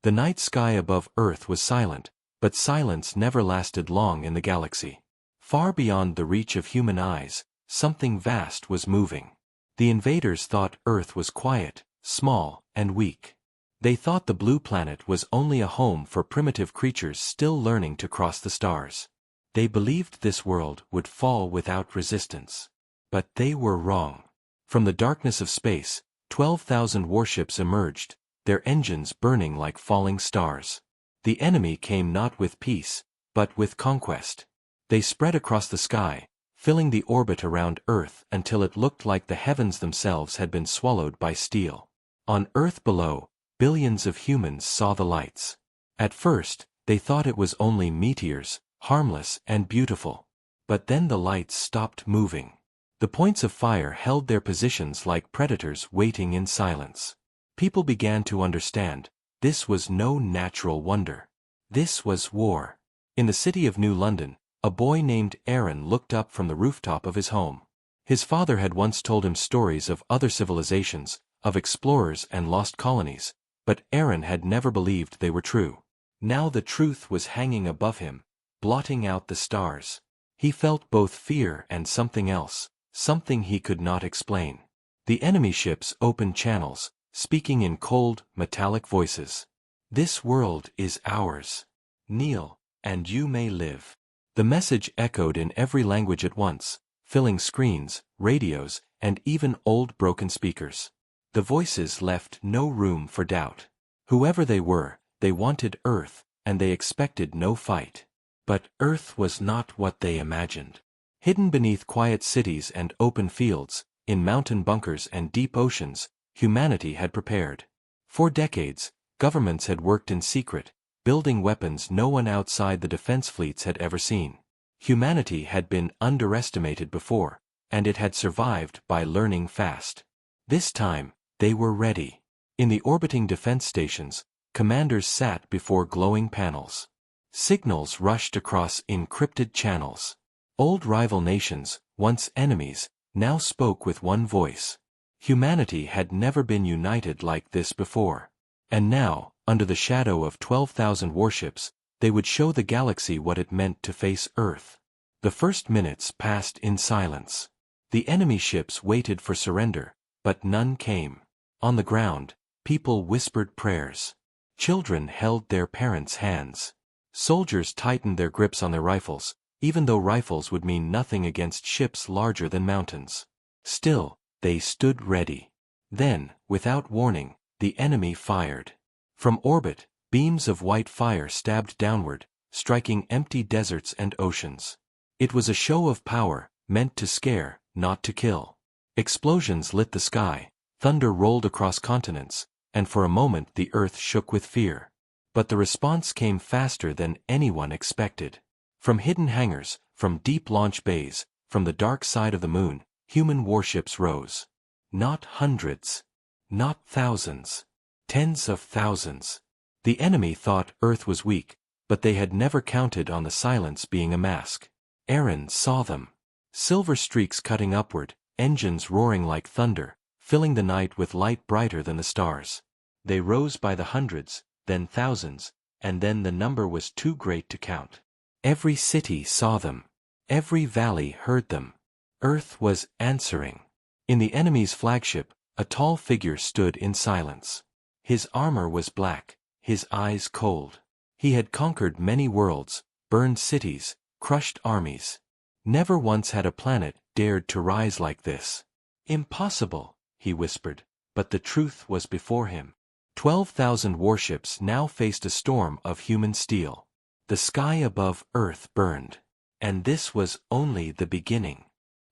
The night sky above Earth was silent, but silence never lasted long in the galaxy. Far beyond the reach of human eyes, something vast was moving. The invaders thought Earth was quiet, small, and weak. They thought the blue planet was only a home for primitive creatures still learning to cross the stars. They believed this world would fall without resistance. But they were wrong. From the darkness of space, 12,000 warships emerged, their engines burning like falling stars. The enemy came not with peace, but with conquest. They spread across the sky, filling the orbit around Earth until it looked like the heavens themselves had been swallowed by steel. On Earth below, billions of humans saw the lights. At first, they thought it was only meteors, harmless and beautiful. But then the lights stopped moving. The points of fire held their positions like predators waiting in silence. People began to understand, this was no natural wonder. This was war. In the city of New London, a boy named Aaron looked up from the rooftop of his home. His father had once told him stories of other civilizations, of explorers and lost colonies, but Aaron had never believed they were true. Now the truth was hanging above him, blotting out the stars. He felt both fear and something else, something he could not explain. The enemy ships opened channels, speaking in cold, metallic voices. This world is ours. Kneel, and you may live. The message echoed in every language at once, filling screens, radios, and even old broken speakers. The voices left no room for doubt. Whoever they were, they wanted Earth, and they expected no fight. But Earth was not what they imagined. Hidden beneath quiet cities and open fields, in mountain bunkers and deep oceans, humanity had prepared. For decades, governments had worked in secret, building weapons no one outside the defense fleets had ever seen. Humanity had been underestimated before, and it had survived by learning fast. This time, they were ready. In the orbiting defense stations, commanders sat before glowing panels. Signals rushed across encrypted channels. Old rival nations, once enemies, now spoke with one voice. Humanity had never been united like this before. And now, under the shadow of 12,000 warships, they would show the galaxy what it meant to face Earth. The first minutes passed in silence. The enemy ships waited for surrender, but none came. On the ground, people whispered prayers. Children held their parents' hands. Soldiers tightened their grips on their rifles, even though rifles would mean nothing against ships larger than mountains. Still, they stood ready. Then, without warning, the enemy fired. From orbit, beams of white fire stabbed downward, striking empty deserts and oceans. It was a show of power, meant to scare, not to kill. Explosions lit the sky, thunder rolled across continents, and for a moment the earth shook with fear. But the response came faster than anyone expected. From hidden hangars, from deep launch bays, from the dark side of the moon, human warships rose. Not hundreds. Not thousands. Tens of thousands. The enemy thought Earth was weak, but they had never counted on the silence being a mask. Aaron saw them. Silver streaks cutting upward, engines roaring like thunder, filling the night with light brighter than the stars. They rose by the hundreds, then thousands, and then the number was too great to count. Every city saw them. Every valley heard them. Earth was answering. In the enemy's flagship, a tall figure stood in silence. His armor was black, his eyes cold. He had conquered many worlds, burned cities, crushed armies. Never once had a planet dared to rise like this. Impossible, he whispered, but the truth was before him. 12,000 warships now faced a storm of human steel. The sky above Earth burned. And this was only the beginning.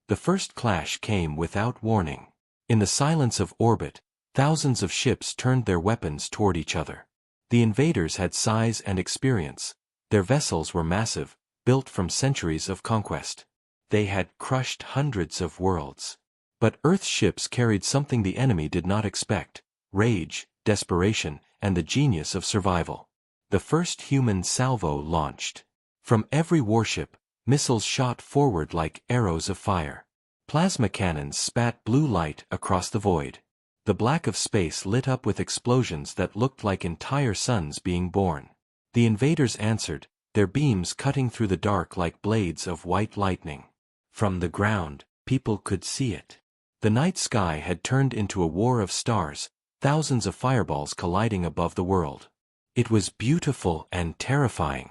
The first clash came without warning. In the silence of orbit, thousands of ships turned their weapons toward each other. The invaders had size and experience. Their vessels were massive, built from centuries of conquest. They had crushed hundreds of worlds. But Earth's ships carried something the enemy did not expect: rage, desperation, and the genius of survival. The first human salvo launched. From every warship, missiles shot forward like arrows of fire. Plasma cannons spat blue light across the void. The black of space lit up with explosions that looked like entire suns being born. The invaders answered, their beams cutting through the dark like blades of white lightning. From the ground, people could see it. The night sky had turned into a war of stars, thousands of fireballs colliding above the world. It was beautiful and terrifying.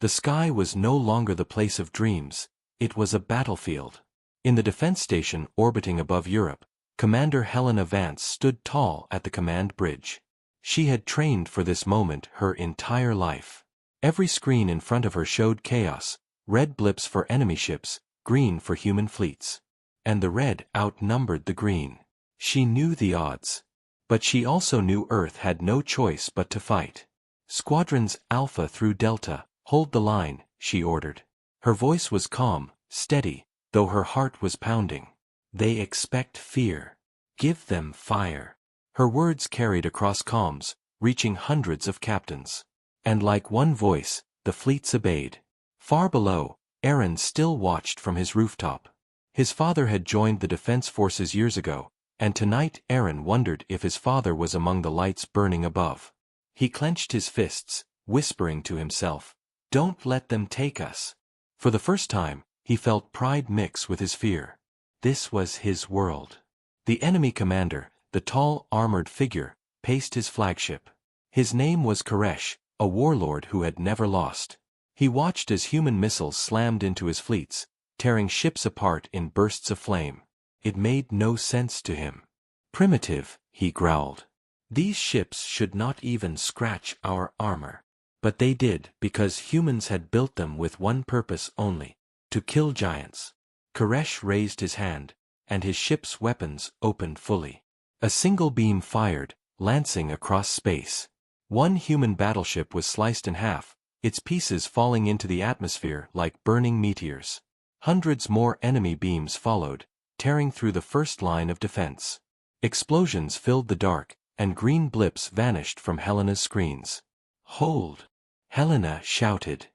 The sky was no longer the place of dreams, it was a battlefield. In the defense station orbiting above Europe, Commander Helena Vance stood tall at the command bridge. She had trained for this moment her entire life. Every screen in front of her showed chaos, red blips for enemy ships, green for human fleets. And the red outnumbered the green. She knew the odds. But she also knew Earth had no choice but to fight. Squadrons Alpha through Delta, hold the line, she ordered. Her voice was calm, steady, though her heart was pounding. They expect fear. Give them fire. Her words carried across comms, reaching hundreds of captains. And like one voice, the fleets obeyed. Far below, Aaron still watched from his rooftop. His father had joined the defense forces years ago, and tonight Aaron wondered if his father was among the lights burning above. He clenched his fists, whispering to himself, "Don't let them take us." For the first time, he felt pride mix with his fear. This was his world. The enemy commander, the tall, armored figure, paced his flagship. His name was Koresh, a warlord who had never lost. He watched as human missiles slammed into his fleets, tearing ships apart in bursts of flame. It made no sense to him. "Primitive," he growled. "These ships should not even scratch our armor." But they did, because humans had built them with one purpose only: to kill giants. Koresh raised his hand, and his ship's weapons opened fully. A single beam fired, lancing across space. One human battleship was sliced in half, its pieces falling into the atmosphere like burning meteors. Hundreds more enemy beams followed, tearing through the first line of defense. Explosions filled the dark, and green blips vanished from Helena's screens. "Hold!" Helena shouted.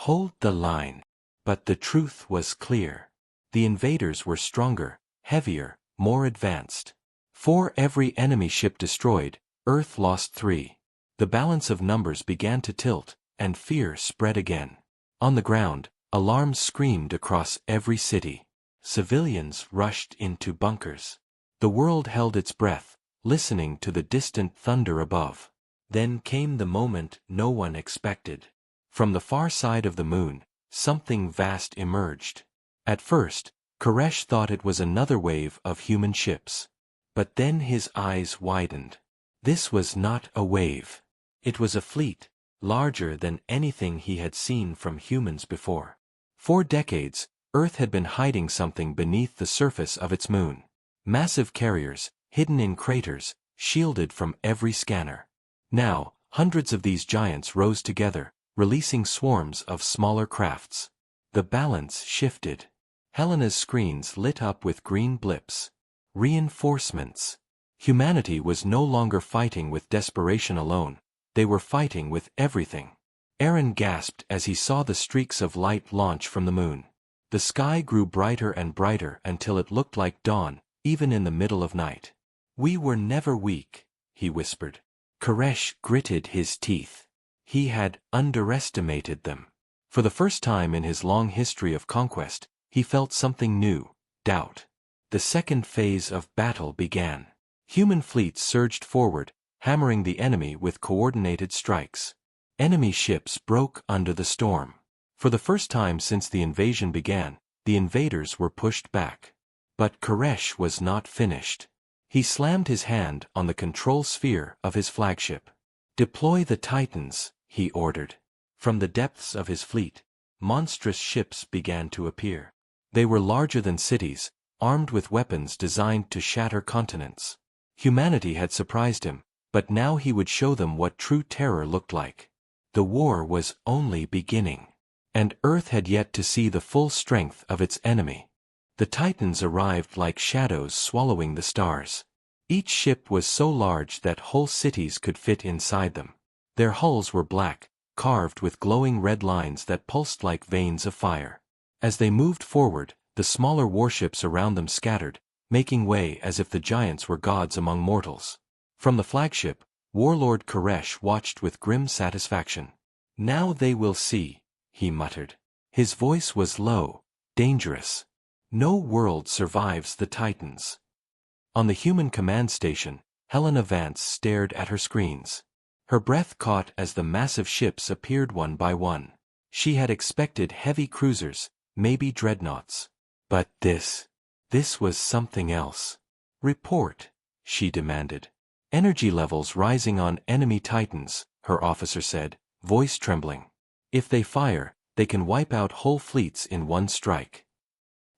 "Hold the line." But the truth was clear. The invaders were stronger, heavier, more advanced. For every enemy ship destroyed, Earth lost 3. The balance of numbers began to tilt, and fear spread again. On the ground, alarms screamed across every city. Civilians rushed into bunkers. The world held its breath, listening to the distant thunder above. Then came the moment no one expected. From the far side of the moon, something vast emerged. At first, Koresh thought it was another wave of human ships. But then his eyes widened. This was not a wave. It was a fleet, larger than anything he had seen from humans before. For decades, Earth had been hiding something beneath the surface of its moon. Massive carriers, hidden in craters, shielded from every scanner. Now, hundreds of these giants rose together, releasing swarms of smaller crafts. The balance shifted. Helena's screens lit up with green blips. Reinforcements. Humanity was no longer fighting with desperation alone, they were fighting with everything. Aaron gasped as he saw the streaks of light launch from the moon. The sky grew brighter and brighter until it looked like dawn, even in the middle of night. "We were never weak," he whispered. Koresh gritted his teeth. He had underestimated them. For the first time in his long history of conquest, he felt something new: doubt. The second phase of battle began. Human fleets surged forward, hammering the enemy with coordinated strikes. Enemy ships broke under the storm. For the first time since the invasion began, the invaders were pushed back. But Koresh was not finished. He slammed his hand on the control sphere of his flagship. "Deploy the Titans," he ordered. From the depths of his fleet, monstrous ships began to appear. They were larger than cities, armed with weapons designed to shatter continents. Humanity had surprised him, but now he would show them what true terror looked like. The war was only beginning. And Earth had yet to see the full strength of its enemy. The Titans arrived like shadows swallowing the stars. Each ship was so large that whole cities could fit inside them. Their hulls were black, carved with glowing red lines that pulsed like veins of fire. As they moved forward, the smaller warships around them scattered, making way as if the giants were gods among mortals. From the flagship, Warlord Koresh watched with grim satisfaction. "Now they will see," he muttered. His voice was low, dangerous. "No world survives the Titans." On the human command station, Helena Vance stared at her screens. Her breath caught as the massive ships appeared one by one. She had expected heavy cruisers, maybe dreadnoughts. But this was something else. "Report," she demanded. "Energy levels rising on enemy Titans," her officer said, voice trembling. "If they fire, they can wipe out whole fleets in one strike."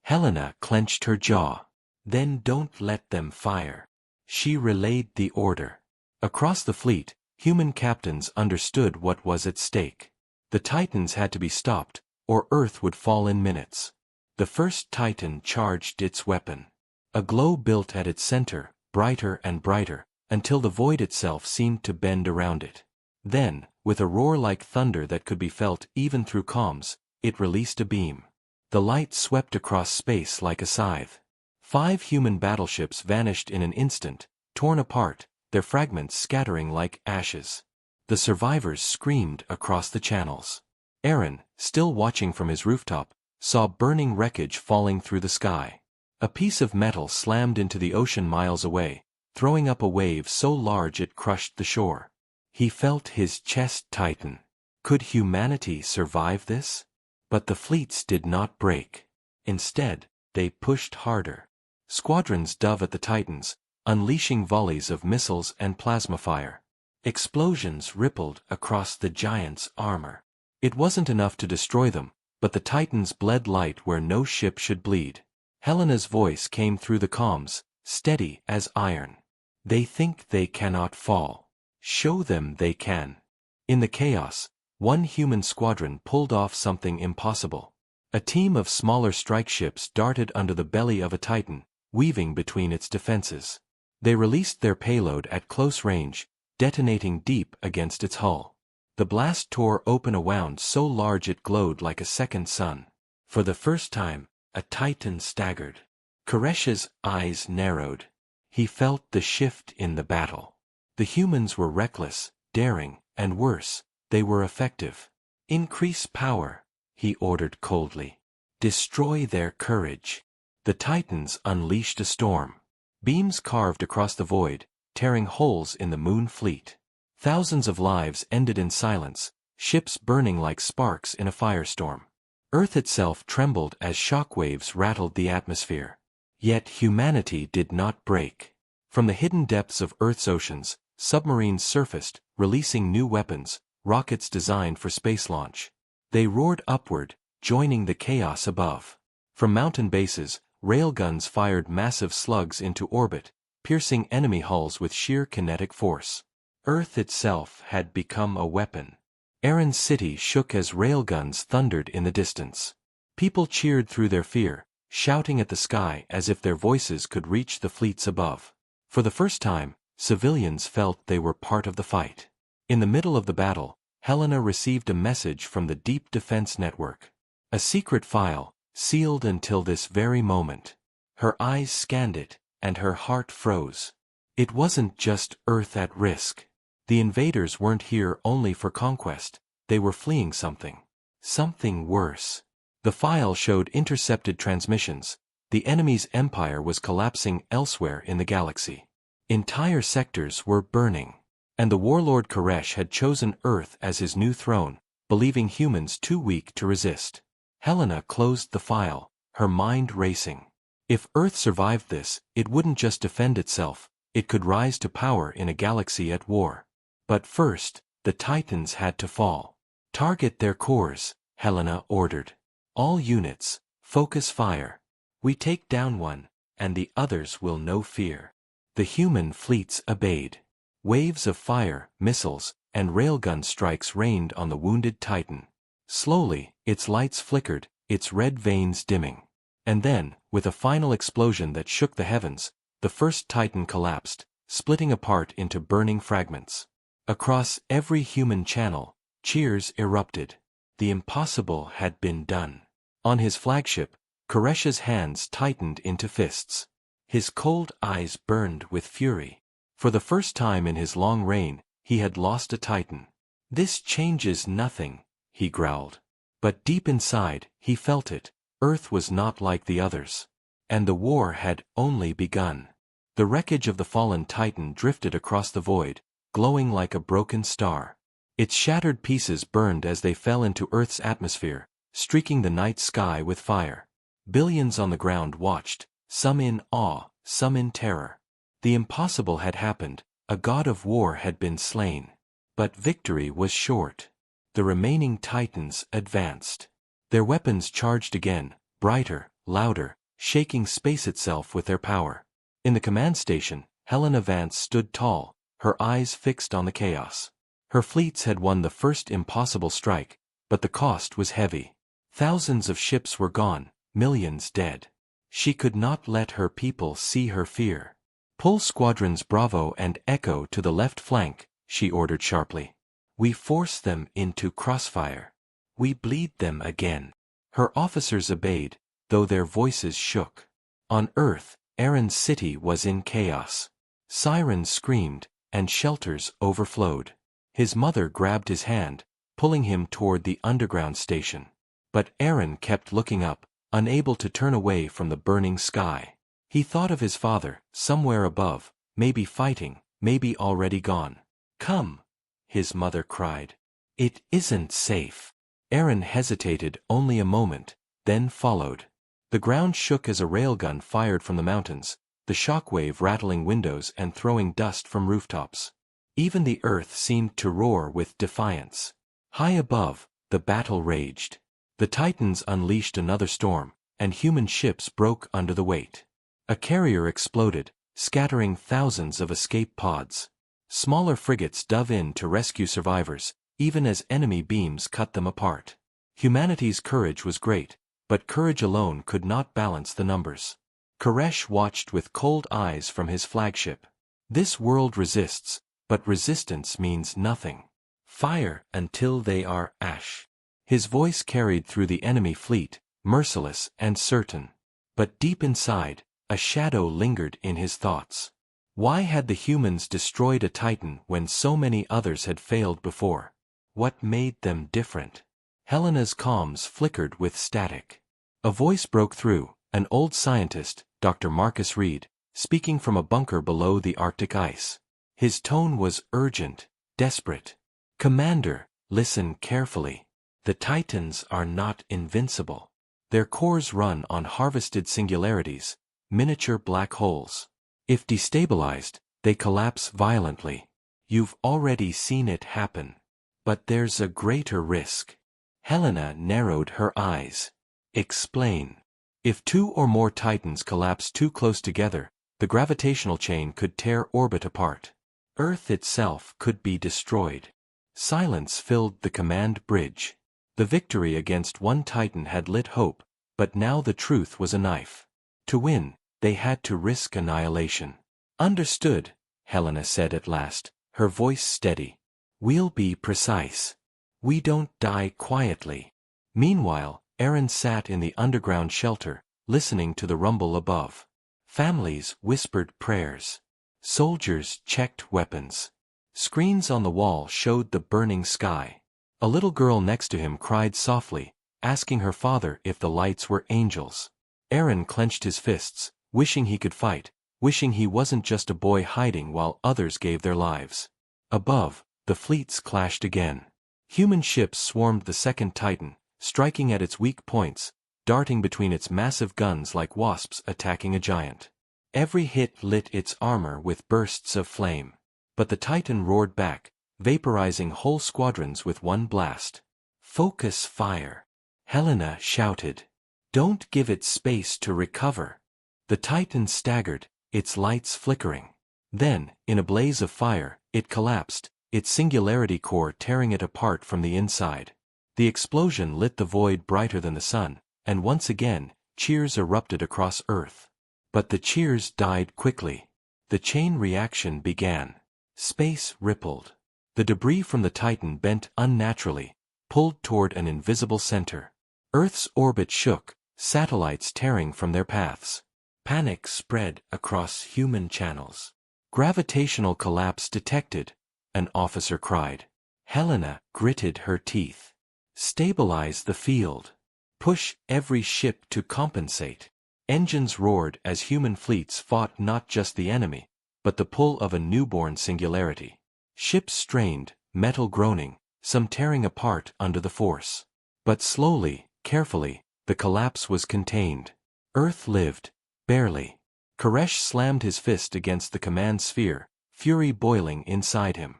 Helena clenched her jaw. "Then don't let them fire." She relayed the order. Across the fleet, human captains understood what was at stake. The Titans had to be stopped, or Earth would fall in minutes. The first Titan charged its weapon. A glow built at its center, brighter and brighter, until the void itself seemed to bend around it. Then, with a roar like thunder that could be felt even through comms, it released a beam. The light swept across space like a scythe. 5 human battleships vanished in an instant, torn apart, their fragments scattering like ashes. The survivors screamed across the channels. Aaron, still watching from his rooftop, saw burning wreckage falling through the sky. A piece of metal slammed into the ocean miles away, throwing up a wave so large it crushed the shore. He felt his chest tighten. Could humanity survive this? But the fleets did not break. Instead, they pushed harder. Squadrons dove at the Titans, unleashing volleys of missiles and plasma fire. Explosions rippled across the giants' armor. It wasn't enough to destroy them, but the Titans bled light where no ship should bleed. Helena's voice came through the comms, steady as iron. "They think they cannot fall. Show them they can." In the chaos, one human squadron pulled off something impossible. A team of smaller strike ships darted under the belly of a Titan, weaving between its defenses. They released their payload at close range, detonating deep against its hull. The blast tore open a wound so large it glowed like a second sun. For the first time, a Titan staggered. Koresh's eyes narrowed. He felt the shift in the battle. The humans were reckless, daring, and worse, they were effective. "Increase power," he ordered coldly. "Destroy their courage." The Titans unleashed a storm. Beams carved across the void, tearing holes in the moon fleet. Thousands of lives ended in silence, ships burning like sparks in a firestorm. Earth itself trembled as shockwaves rattled the atmosphere. Yet humanity did not break. From the hidden depths of Earth's oceans, submarines surfaced, releasing new weapons, rockets designed for space launch. They roared upward, joining the chaos above. From mountain bases, railguns fired massive slugs into orbit, piercing enemy hulls with sheer kinetic force. Earth itself had become a weapon. Aaron's city shook as railguns thundered in the distance. People cheered through their fear, shouting at the sky as if their voices could reach the fleets above. For the first time, civilians felt they were part of the fight. In the middle of the battle, Helena received a message from the Deep Defense Network. A secret file, sealed until this very moment. Her eyes scanned it, and her heart froze. It wasn't just Earth at risk. The invaders weren't here only for conquest, they were fleeing something. Something worse. The file showed intercepted transmissions. The enemy's empire was collapsing elsewhere in the galaxy. Entire sectors were burning. And the warlord Koresh had chosen Earth as his new throne, believing humans too weak to resist. Helena closed the file, her mind racing. If Earth survived this, it wouldn't just defend itself, it could rise to power in a galaxy at war. But first, the Titans had to fall. "Target their cores," Helena ordered. "All units, focus fire. We take down one, and the others will know fear." The human fleets obeyed. Waves of fire, missiles, and railgun strikes rained on the wounded Titan. Slowly, its lights flickered, its red veins dimming. And then, with a final explosion that shook the heavens, the first Titan collapsed, splitting apart into burning fragments. Across every human channel, cheers erupted. The impossible had been done. On his flagship, Koresh's hands tightened into fists. His cold eyes burned with fury. For the first time in his long reign, he had lost a Titan. "This changes nothing," he growled. But deep inside, he felt it. Earth was not like the others. And the war had only begun. The wreckage of the fallen Titan drifted across the void, glowing like a broken star. Its shattered pieces burned as they fell into Earth's atmosphere, streaking the night sky with fire. Billions on the ground watched, some in awe, some in terror. The impossible had happened, a god of war had been slain. But victory was short. The remaining Titans advanced. Their weapons charged again, brighter, louder, shaking space itself with their power. In the command station, Helena Vance stood tall, her eyes fixed on the chaos. Her fleets had won the first impossible strike, but the cost was heavy. Thousands of ships were gone, millions dead. She could not let her people see her fear. "Pull squadrons Bravo and Echo to the left flank," she ordered sharply. "We force them into crossfire. We bleed them again." Her officers obeyed, though their voices shook. On Earth, Aaron's city was in chaos. Sirens screamed, and shelters overflowed. His mother grabbed his hand, pulling him toward the underground station. But Aaron kept looking up, unable to turn away from the burning sky. He thought of his father, somewhere above, maybe fighting, maybe already gone. "Come," his mother cried. "It isn't safe." Aaron hesitated only a moment, then followed. The ground shook as a railgun fired from the mountains, the shockwave rattling windows and throwing dust from rooftops. Even the earth seemed to roar with defiance. High above, the battle raged. The Titans unleashed another storm, and human ships broke under the weight. A carrier exploded, scattering thousands of escape pods. Smaller frigates dove in to rescue survivors, even as enemy beams cut them apart. Humanity's courage was great, but courage alone could not balance the numbers. Koresh watched with cold eyes from his flagship. This world resists, but resistance means nothing. "Fire until they are ash." His voice carried through the enemy fleet, merciless and certain. But deep inside, a shadow lingered in his thoughts. Why had the humans destroyed a Titan when so many others had failed before? What made them different? Helena's comms flickered with static. A voice broke through, an old scientist, Dr. Marcus Reed, speaking from a bunker below the Arctic ice. His tone was urgent, desperate. "Commander, listen carefully. The Titans are not invincible. Their cores run on harvested singularities, miniature black holes. If destabilized, they collapse violently. You've already seen it happen. But there's a greater risk." Helena narrowed her eyes. "Explain." "If two or more Titans collapse too close together, the gravitational chain could tear orbit apart. Earth itself could be destroyed." Silence filled the command bridge. The victory against one Titan had lit hope, but now the truth was a knife. To win, they had to risk annihilation. "Understood," Helena said at last, her voice steady. "We'll be precise. We don't die quietly." Meanwhile, Aaron sat in the underground shelter, listening to the rumble above. Families whispered prayers. Soldiers checked weapons. Screens on the wall showed the burning sky. A little girl next to him cried softly, asking her father if the lights were angels. Aaron clenched his fists, wishing he could fight, wishing he wasn't just a boy hiding while others gave their lives. Above, the fleets clashed again. Human ships swarmed the second Titan, striking at its weak points, darting between its massive guns like wasps attacking a giant. Every hit lit its armor with bursts of flame. But the Titan roared back, vaporizing whole squadrons with one blast. "Focus fire," Helena shouted. "Don't give it space to recover." The Titan staggered, its lights flickering. Then, in a blaze of fire, it collapsed, its singularity core tearing it apart from the inside. The explosion lit the void brighter than the sun, and once again, cheers erupted across Earth. But the cheers died quickly. The chain reaction began. Space rippled. The debris from the Titan bent unnaturally, pulled toward an invisible center. Earth's orbit shook, satellites tearing from their paths. Panic spread across human channels. Gravitational collapse detected, an officer cried. Helena gritted her teeth. Stabilize the field. Push every ship to compensate. Engines roared as human fleets fought not just the enemy, but the pull of a newborn singularity. Ships strained, metal groaning, some tearing apart under the force. But slowly, carefully, the collapse was contained. Earth lived, barely. Koresh slammed his fist against the command sphere, fury boiling inside him.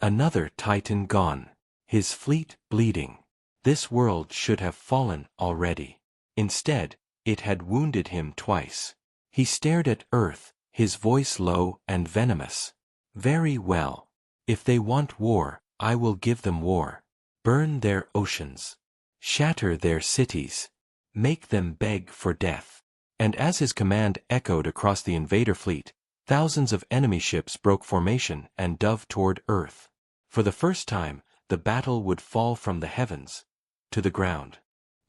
Another Titan gone. His fleet bleeding. This world should have fallen already. Instead, it had wounded him twice. He stared at Earth, his voice low and venomous. Very well. If they want war, I will give them war. Burn their oceans. Shatter their cities. Make them beg for death. And as his command echoed across the invader fleet, thousands of enemy ships broke formation and dove toward Earth. For the first time, the battle would fall from the heavens to the ground.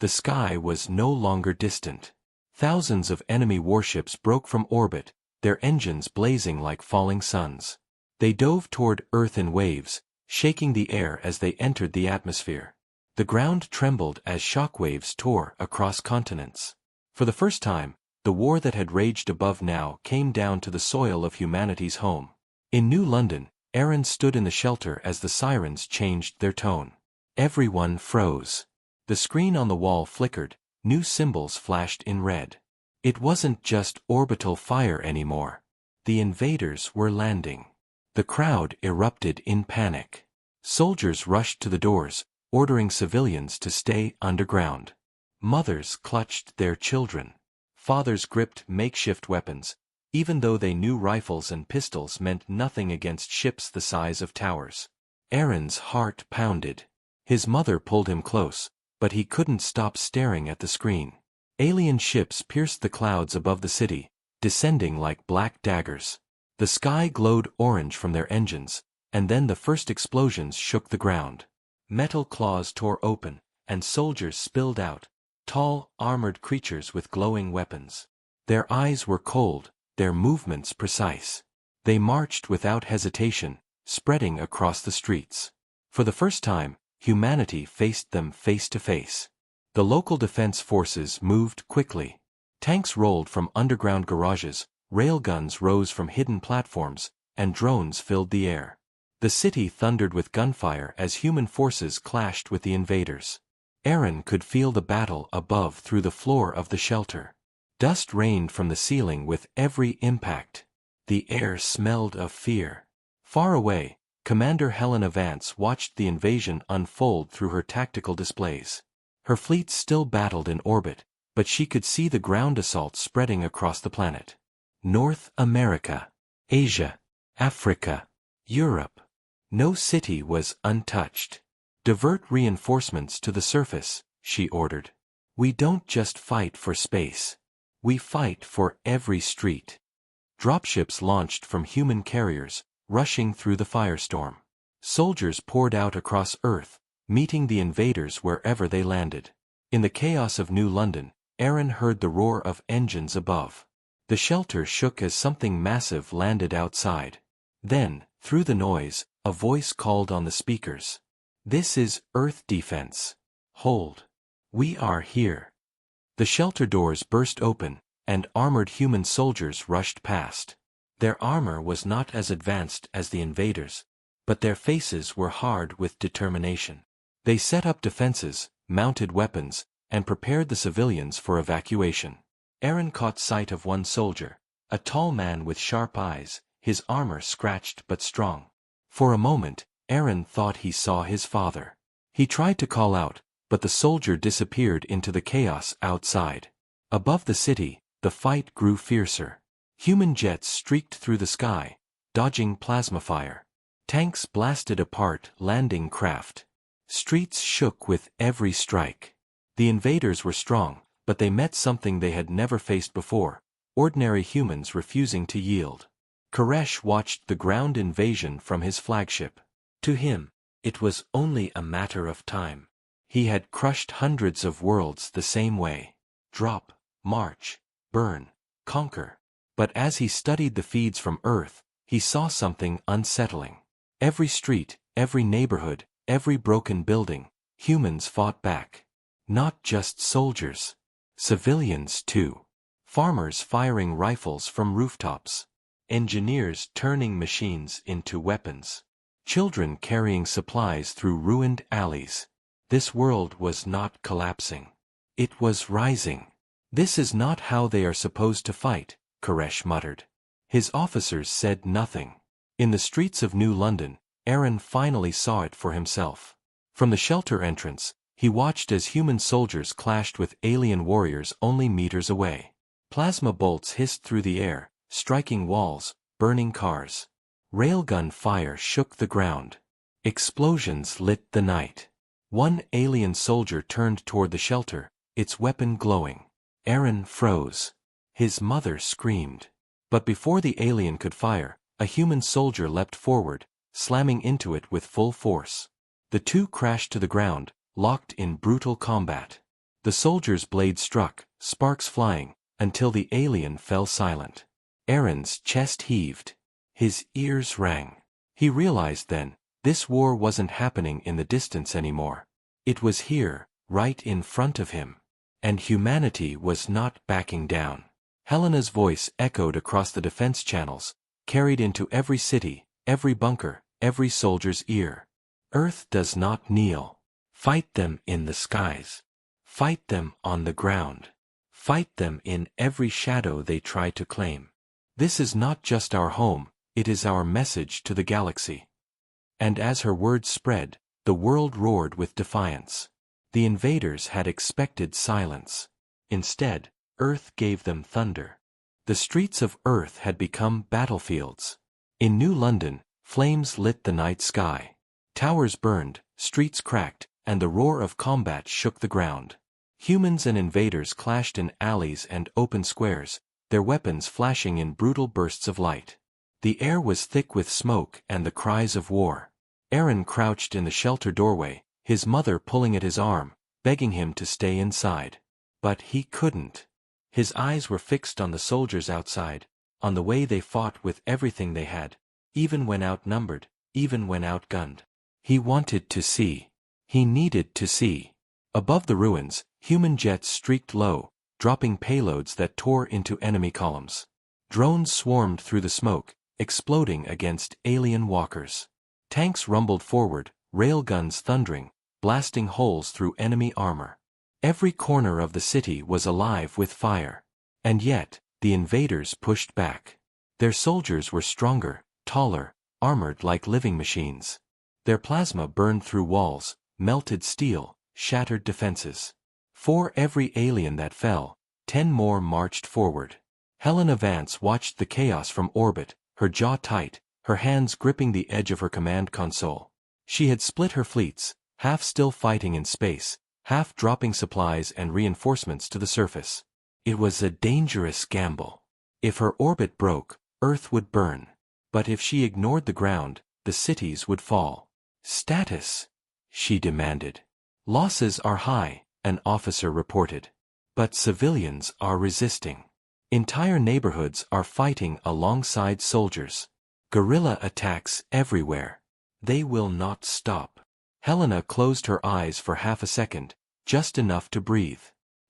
The sky was no longer distant. Thousands of enemy warships broke from orbit, their engines blazing like falling suns. They dove toward Earth in waves, shaking the air as they entered the atmosphere. The ground trembled as shockwaves tore across continents. For the first time, the war that had raged above now came down to the soil of humanity's home. In New London, Aaron stood in the shelter as the sirens changed their tone. Everyone froze. The screen on the wall flickered, new symbols flashed in red. It wasn't just orbital fire anymore. The invaders were landing. The crowd erupted in panic. Soldiers rushed to the doors, ordering civilians to stay underground. Mothers clutched their children. Fathers gripped makeshift weapons, even though they knew rifles and pistols meant nothing against ships the size of towers. Aaron's heart pounded. His mother pulled him close, but he couldn't stop staring at the screen. Alien ships pierced the clouds above the city, descending like black daggers. The sky glowed orange from their engines, and then the first explosions shook the ground. Metal claws tore open, and soldiers spilled out, tall, armored creatures with glowing weapons. Their eyes were cold, their movements precise. They marched without hesitation, spreading across the streets. For the first time, humanity faced them face to face. The local defense forces moved quickly. Tanks rolled from underground garages, railguns rose from hidden platforms, and drones filled the air. The city thundered with gunfire as human forces clashed with the invaders. Aaron could feel the battle above through the floor of the shelter. Dust rained from the ceiling with every impact. The air smelled of fear. Far away, Commander Helena Vance watched the invasion unfold through her tactical displays. Her fleet still battled in orbit, but she could see the ground assault spreading across the planet. North America, Asia, Africa, Europe. No city was untouched. Divert reinforcements to the surface, she ordered. We don't just fight for space. We fight for every street. Dropships launched from human carriers, rushing through the firestorm. Soldiers poured out across Earth, meeting the invaders wherever they landed. In the chaos of New London, Aaron heard the roar of engines above. The shelter shook as something massive landed outside. Then, through the noise, a voice called on the speakers. This is Earth defense. Hold. We are here. The shelter doors burst open, and armored human soldiers rushed past. Their armor was not as advanced as the invaders, but their faces were hard with determination. They set up defenses, mounted weapons, and prepared the civilians for evacuation. Aaron caught sight of one soldier, a tall man with sharp eyes, his armor scratched but strong. For a moment, Aaron thought he saw his father. He tried to call out, but the soldier disappeared into the chaos outside. Above the city, the fight grew fiercer. Human jets streaked through the sky, dodging plasma fire. Tanks blasted apart landing craft. Streets shook with every strike. The invaders were strong, but they met something they had never faced before, ordinary humans refusing to yield. Koresh watched the ground invasion from his flagship. To him, it was only a matter of time. He had crushed hundreds of worlds the same way. Drop, march, burn, conquer. But as he studied the feeds from Earth, he saw something unsettling. Every street, every neighborhood, every broken building, humans fought back. Not just soldiers. Civilians too. Farmers firing rifles from rooftops. Engineers turning machines into weapons. Children carrying supplies through ruined alleys. This world was not collapsing. It was rising. "This is not how they are supposed to fight," Koresh muttered. His officers said nothing. In the streets of New London, Aaron finally saw it for himself. From the shelter entrance, he watched as human soldiers clashed with alien warriors only meters away. Plasma bolts hissed through the air, striking walls, burning cars. Railgun fire shook the ground. Explosions lit the night. One alien soldier turned toward the shelter, its weapon glowing. Aaron froze. His mother screamed. But before the alien could fire, a human soldier leapt forward, slamming into it with full force. The two crashed to the ground, locked in brutal combat. The soldier's blade struck, sparks flying, until the alien fell silent. Aaron's chest heaved. His ears rang. He realized then, this war wasn't happening in the distance anymore. It was here, right in front of him. And humanity was not backing down. Helena's voice echoed across the defense channels, carried into every city, every bunker, every soldier's ear. Earth does not kneel. Fight them in the skies. Fight them on the ground. Fight them in every shadow they try to claim. This is not just our home, it is our message to the galaxy. And as her words spread, the world roared with defiance. The invaders had expected silence. Instead, Earth gave them thunder. The streets of Earth had become battlefields. In New London, flames lit the night sky. Towers burned, streets cracked, and the roar of combat shook the ground. Humans and invaders clashed in alleys and open squares, their weapons flashing in brutal bursts of light. The air was thick with smoke and the cries of war. Aaron crouched in the shelter doorway, his mother pulling at his arm, begging him to stay inside. But he couldn't. His eyes were fixed on the soldiers outside, on the way they fought with everything they had, even when outnumbered, even when outgunned. He wanted to see. He needed to see. Above the ruins, human jets streaked low, dropping payloads that tore into enemy columns. Drones swarmed through the smoke, exploding against alien walkers. Tanks rumbled forward, railguns thundering, blasting holes through enemy armor. Every corner of the city was alive with fire. And yet, the invaders pushed back. Their soldiers were stronger, taller, armored like living machines. Their plasma burned through walls, melted steel, shattered defenses. For every alien that fell, 10 more marched forward. Helena Vance watched the chaos from orbit, her jaw tight, her hands gripping the edge of her command console. She had split her fleets, half still fighting in space, half dropping supplies and reinforcements to the surface. It was a dangerous gamble. If her orbit broke, Earth would burn. But if she ignored the ground, the cities would fall. "Status," she demanded. "Losses are high," an officer reported. "But civilians are resisting. Entire neighborhoods are fighting alongside soldiers. Guerrilla attacks everywhere. They will not stop." Helena closed her eyes for half a second, just enough to breathe.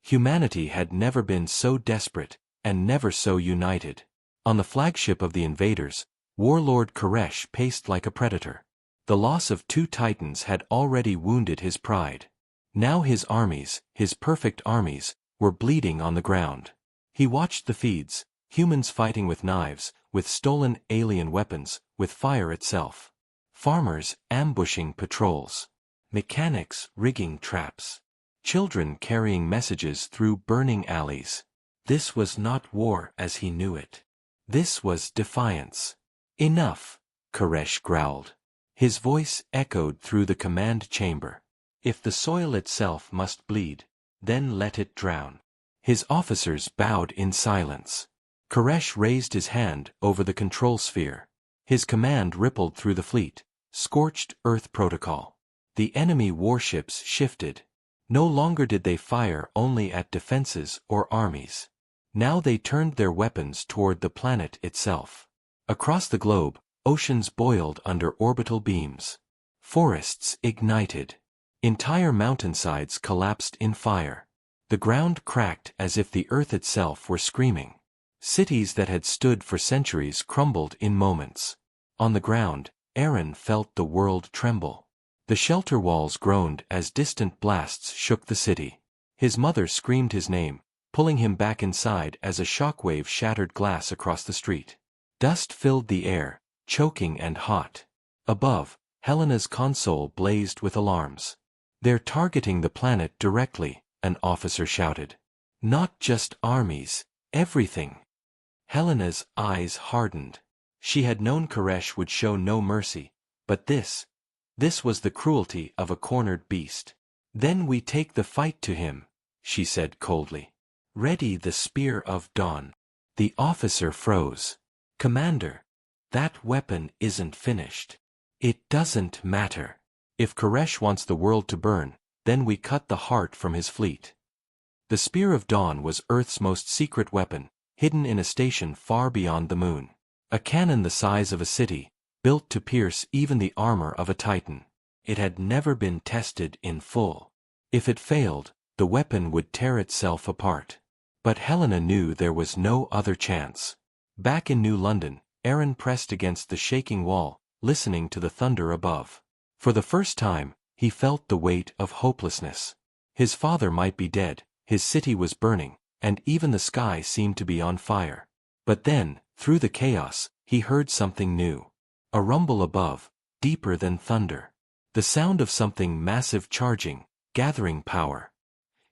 Humanity had never been so desperate, and never so united. On the flagship of the invaders, Warlord Koresh paced like a predator. The loss of 2 titans had already wounded his pride. Now his armies, his perfect armies, were bleeding on the ground. He watched the feeds, humans fighting with knives, with stolen alien weapons, with fire itself. Farmers ambushing patrols. Mechanics rigging traps. Children carrying messages through burning alleys. This was not war as he knew it. This was defiance. "Enough," Koresh growled. His voice echoed through the command chamber. "If the soil itself must bleed, then let it drown." His officers bowed in silence. Koresh raised his hand over the control sphere. His command rippled through the fleet. Scorched Earth protocol. The enemy warships shifted. No longer did they fire only at defenses or armies. Now they turned their weapons toward the planet itself. Across the globe, oceans boiled under orbital beams. Forests ignited. Entire mountainsides collapsed in fire. The ground cracked as if the earth itself were screaming. Cities that had stood for centuries crumbled in moments. On the ground, Aaron felt the world tremble. The shelter walls groaned as distant blasts shook the city. His mother screamed his name, pulling him back inside as a shockwave shattered glass across the street. Dust filled the air, choking and hot. Above, Helena's console blazed with alarms. "They're targeting the planet directly," an officer shouted. "Not just armies, everything." Helena's eyes hardened. She had known Koresh would show no mercy, but this was the cruelty of a cornered beast. "Then we take the fight to him," she said coldly. "Ready the spear of dawn." The officer froze. "Commander, that weapon isn't finished." "It doesn't matter. If Koresh wants the world to burn, then we cut the heart from his fleet." The Spear of Dawn was Earth's most secret weapon, hidden in a station far beyond the moon. A cannon the size of a city, built to pierce even the armor of a titan. It had never been tested in full. If it failed, the weapon would tear itself apart. But Helena knew there was no other chance. Back in New London, Aaron pressed against the shaking wall, listening to the thunder above. For the first time, he felt the weight of hopelessness. His father might be dead, his city was burning, and even the sky seemed to be on fire. But then, through the chaos, he heard something new. A rumble above, deeper than thunder. The sound of something massive charging, gathering power.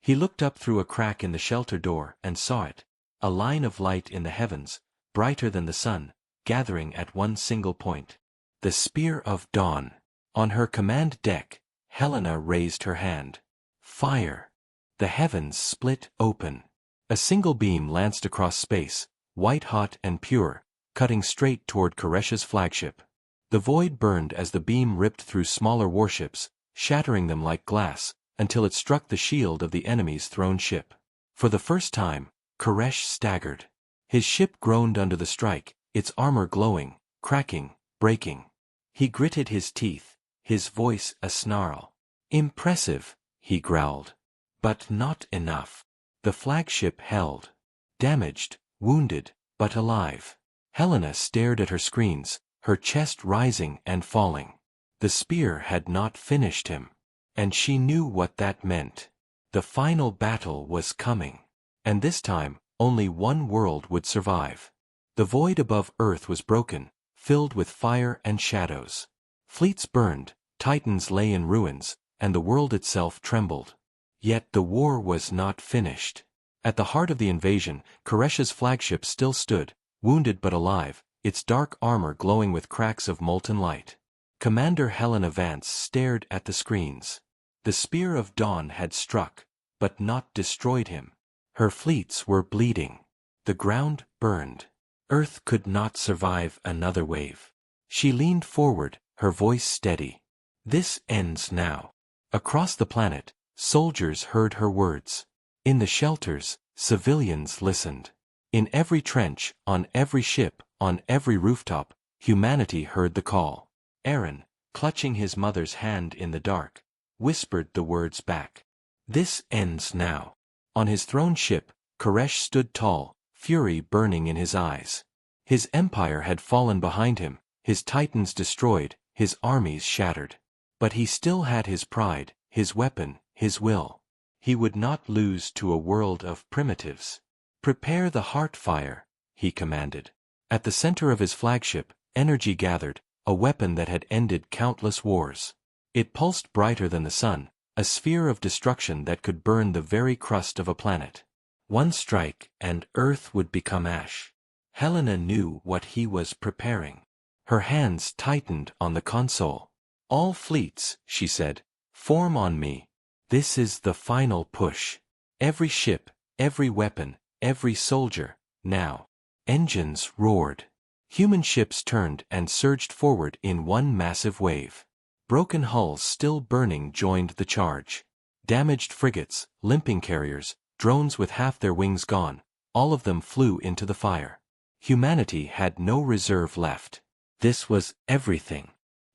He looked up through a crack in the shelter door and saw it. A line of light in the heavens, brighter than the sun, gathering at one single point. The Spear of Dawn. On her command deck, Helena raised her hand. Fire. The heavens split open. A single beam lanced across space, white-hot and pure, cutting straight toward Koresh's flagship. The void burned as the beam ripped through smaller warships, shattering them like glass, until it struck the shield of the enemy's thrown ship. For the first time, Koresh staggered. His ship groaned under the strike, its armor glowing, cracking, breaking. He gritted his teeth, his voice a snarl. "Impressive," he growled. "But not enough." The flagship held. Damaged, wounded, but alive. Helena stared at her screens, her chest rising and falling. The spear had not finished him. And she knew what that meant. The final battle was coming. And this time, only one world would survive. The void above Earth was broken, filled with fire and shadows. Fleets burned, titans lay in ruins, and the world itself trembled. Yet the war was not finished. At the heart of the invasion, Koresh's flagship still stood, wounded but alive, its dark armor glowing with cracks of molten light. Commander Helena Vance stared at the screens. The Spear of Dawn had struck, but not destroyed him. Her fleets were bleeding. The ground burned. Earth could not survive another wave. She leaned forward, her voice steady. "This ends now." Across the planet, soldiers heard her words. In the shelters, civilians listened. In every trench, on every ship, on every rooftop, humanity heard the call. Aaron, clutching his mother's hand in the dark, whispered the words back. "This ends now." On his throne ship, Koresh stood tall, fury burning in his eyes. His empire had fallen behind him, his titans destroyed, his armies shattered. But he still had his pride, his weapon, his will. He would not lose to a world of primitives. "Prepare the heart fire," he commanded. At the center of his flagship, energy gathered, a weapon that had ended countless wars. It pulsed brighter than the sun, a sphere of destruction that could burn the very crust of a planet. One strike, and Earth would become ash. Helena knew what he was preparing. Her hands tightened on the console. "All fleets," she said, "form on me. This is the final push. Every ship, every weapon, every soldier, now." Engines roared. Human ships turned and surged forward in one massive wave. Broken hulls still burning joined the charge. Damaged frigates, limping carriers, drones with half their wings gone, all of them flew into the fire. Humanity had no reserve left. This was everything.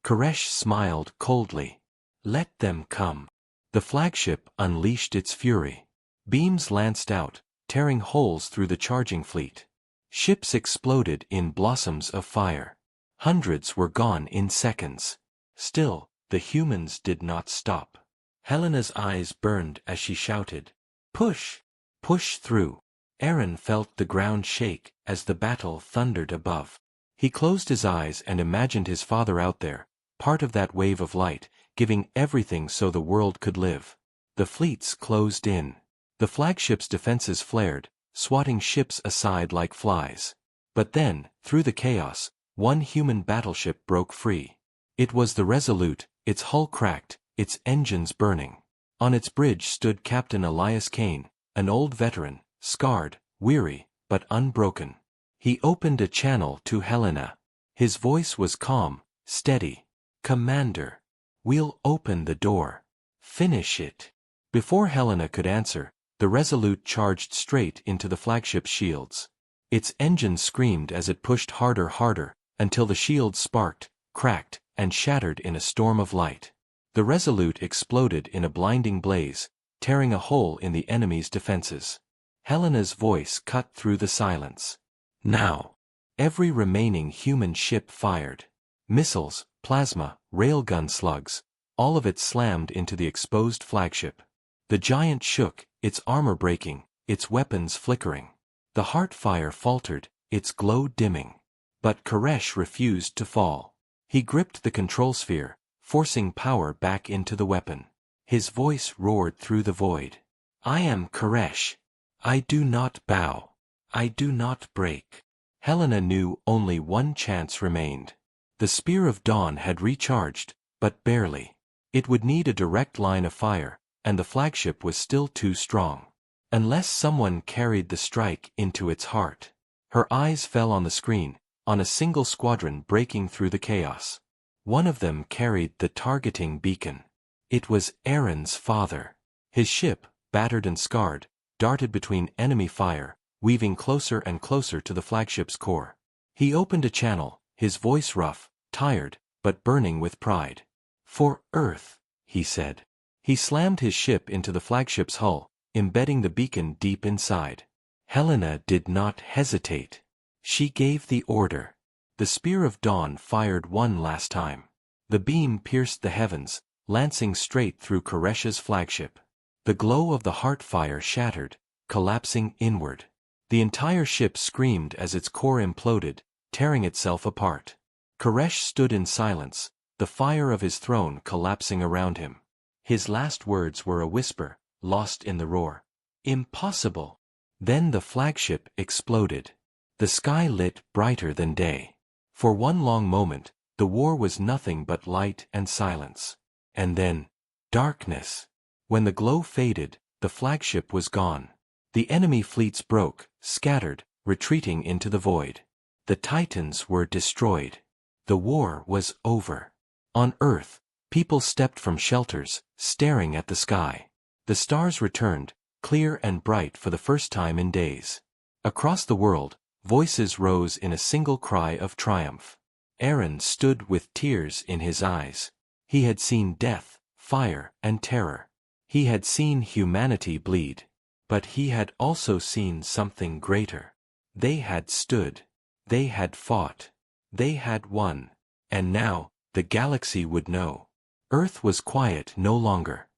Koresh smiled coldly. Let them come. The flagship unleashed its fury. Beams lanced out, tearing holes through the charging fleet. Ships exploded in blossoms of fire. Hundreds were gone in seconds. Still, the humans did not stop. Helena's eyes burned as she shouted, "Push! Push through!" Aaron felt the ground shake as the battle thundered above. He closed his eyes and imagined his father out there, part of that wave of light, giving everything so the world could live. The fleets closed in. The flagship's defenses flared, swatting ships aside like flies. But then, through the chaos, one human battleship broke free. It was the Resolute, its hull cracked, its engines burning. On its bridge stood Captain Elias Kane, an old veteran, scarred, weary, but unbroken. He opened a channel to Helena. His voice was calm, steady. "Commander, we'll open the door. Finish it." Before Helena could answer, the Resolute charged straight into the flagship's shields. Its engine screamed as it pushed harder, until the shields sparked, cracked, and shattered in a storm of light. The Resolute exploded in a blinding blaze, tearing a hole in the enemy's defenses. Helena's voice cut through the silence. Now. Every remaining human ship fired. Missiles, plasma, railgun slugs, all of it slammed into the exposed flagship. The giant shook, its armor breaking, its weapons flickering. The Heartfire faltered, its glow dimming. But Koresh refused to fall. He gripped the control sphere, forcing power back into the weapon. His voice roared through the void. "I am Koresh. I do not bow. I do not break." Helena knew only one chance remained. The Spear of Dawn had recharged, but barely. It would need a direct line of fire, and the flagship was still too strong. Unless someone carried the strike into its heart. Her eyes fell on the screen, on a single squadron breaking through the chaos. One of them carried the targeting beacon. It was Aaron's father. His ship, battered and scarred, darted between enemy fire, weaving closer and closer to the flagship's core. He opened a channel, his voice rough, tired, but burning with pride. "For Earth," he said. He slammed his ship into the flagship's hull, embedding the beacon deep inside. Helena did not hesitate. She gave the order. The Spear of Dawn fired one last time. The beam pierced the heavens, lancing straight through Koresh's flagship. The glow of the Heartfire shattered, collapsing inward. The entire ship screamed as its core imploded, tearing itself apart. Koresh stood in silence, the fire of his throne collapsing around him. His last words were a whisper, lost in the roar. "Impossible!" Then the flagship exploded. The sky lit brighter than day. For one long moment, the war was nothing but light and silence. And then, darkness. When the glow faded, the flagship was gone. The enemy fleets broke, scattered, retreating into the void. The Titans were destroyed. The war was over. On Earth, people stepped from shelters, staring at the sky. The stars returned, clear and bright for the first time in days. Across the world, voices rose in a single cry of triumph. Aaron stood with tears in his eyes. He had seen death, fire, and terror. He had seen humanity bleed. But he had also seen something greater. They had stood. They had fought. They had won. And now, the galaxy would know. Earth was quiet no longer.